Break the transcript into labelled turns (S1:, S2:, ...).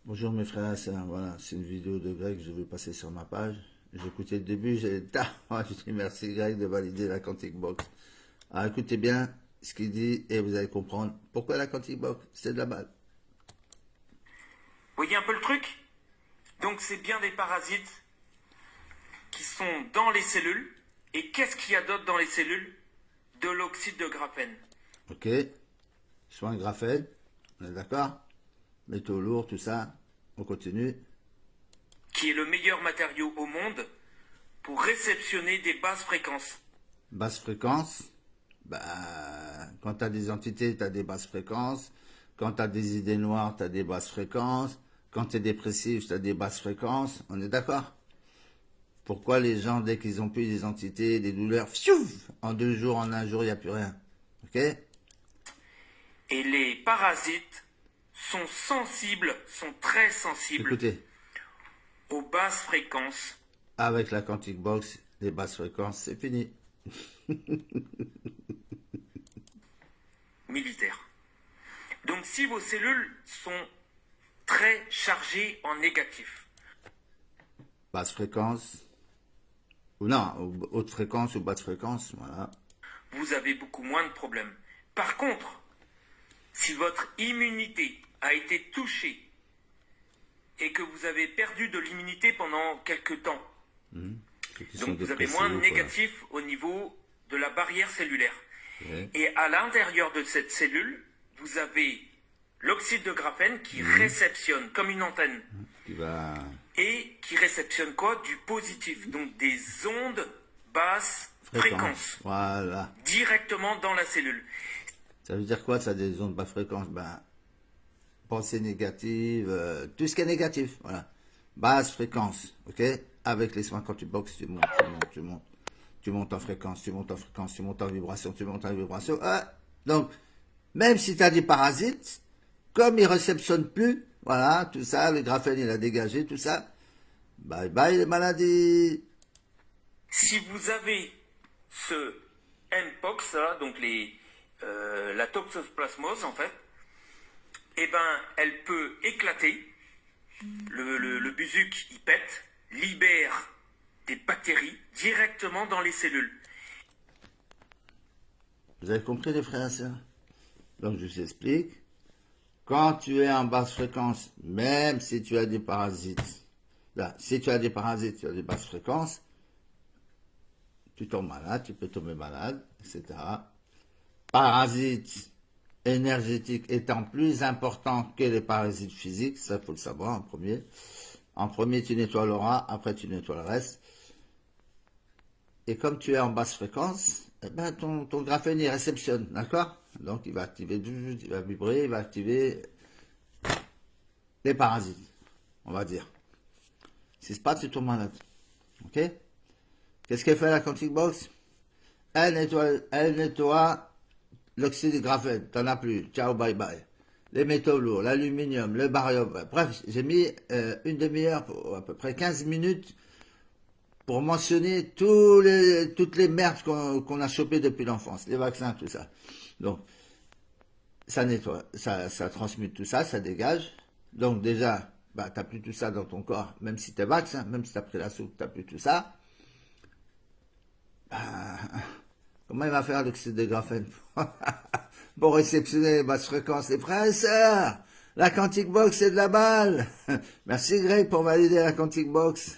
S1: Bonjour mes frères et sœurs, voilà, c'est une vidéo de Greg, je vais passer sur ma page. J'ai écouté le début, j'ai dit merci Greg de valider la Quantic Box. Alors écoutez bien ce qu'il dit et vous allez comprendre pourquoi la Quantic Box, c'est de la balle.
S2: Vous voyez un peu le truc? Donc c'est bien des parasites qui sont dans les cellules. Et qu'est-ce qu'il y a d'autre dans les cellules? De l'oxyde de graphène.
S1: Ok, soin graphène, on est d'accord? Métaux lourds, tout ça, on continue.
S2: Qui est le meilleur matériau au monde pour réceptionner des basses fréquences.
S1: Basse fréquence, bah, quand tu as des entités, tu as des basses fréquences. Quand tu as des idées noires, tu as des basses fréquences. Quand tu es dépressif, tu as des basses fréquences. On est d'accord? Pourquoi les gens, dès qu'ils ont plus des entités, des douleurs, fiouf, en 2 jours, en 1 jour, il n'y a plus rien. Ok?
S2: Et les parasites sont sensibles, sont très sensibles
S1: Écoutez,
S2: aux basses fréquences.
S1: avec la Quantic Box, les basses fréquences, c'est fini.
S2: Militaires. Donc si vos cellules sont très chargées en négatif,
S1: Basse fréquence, ou non, haute fréquence ou basse fréquence, voilà.
S2: vous avez beaucoup moins de problèmes. Par contre, si votre immunité a été touchée et que vous avez perdu de l'immunité pendant quelques temps, donc vous avez moins de négatif au niveau de la barrière cellulaire.
S1: Ouais.
S2: Et à l'intérieur de cette cellule, vous avez l'oxyde de graphène qui réceptionne comme une antenne.
S1: Qui va...
S2: Et qui réceptionne quoi? Du positif, donc des ondes basses fréquences.
S1: Voilà.
S2: Directement dans la cellule.
S1: Ça veut dire quoi, ça, des ondes basse fréquence? Ben, pensée négative, tout ce qui est négatif, voilà. Basse fréquence, ok? Avec les soins Quantic Box, tu montes. Tu montes en fréquence, tu montes en fréquence, tu montes en vibration, tu montes en vibration. Ah, donc, même si tu as des parasites, comme ils ne réceptionnent plus, voilà, tout ça, le graphène il a dégagé, tout ça, bye bye les maladies.
S2: Si vous avez ce Mpox, là, donc la toxoplasmose en fait, eh ben, elle peut éclater, le busuc il pète, libère des bactéries directement dans les cellules.
S1: Vous avez compris les frères et sœurs? Donc je vous explique. Quand tu es en basse fréquence, même si tu as des parasites, là, si tu as des parasites, tu as des basses fréquences, tu tombes malade, tu peux tomber malade, etc. Parasites énergétiques étant plus importants que les parasites physiques, ça faut le savoir en premier. En premier, tu nettoies l'aura, après tu nettoies le reste. Et comme tu es en basse fréquence, eh ben ton graphène il réceptionne, d'accord? Donc il va activer, il va vibrer, il va activer les parasites, on va dire. Si c'est pas, tu tombes malade. Ok? Qu'est-ce qu'elle fait la Quantic Box? Elle nettoie l'oxyde de graphène, t'en as plus, ciao, bye bye. Les métaux lourds, l'aluminium, le barium, bref, j'ai mis une demi-heure, à peu près 15 minutes, pour mentionner toutes les merdes qu'on a chopées depuis l'enfance, les vaccins, tout ça. Donc, ça nettoie, ça transmute tout ça, ça dégage. Donc déjà, bah, tu n'as plus tout ça dans ton corps, même si tu es vaccin, même si tu as pris la soupe, tu n'as plus tout ça. Bah, comment il va faire l'oxyde de graphène pour réceptionner les basses fréquences, les frères et sœurs? La Quantic Box, c'est de la balle. Merci Greg pour valider la Quantic Box.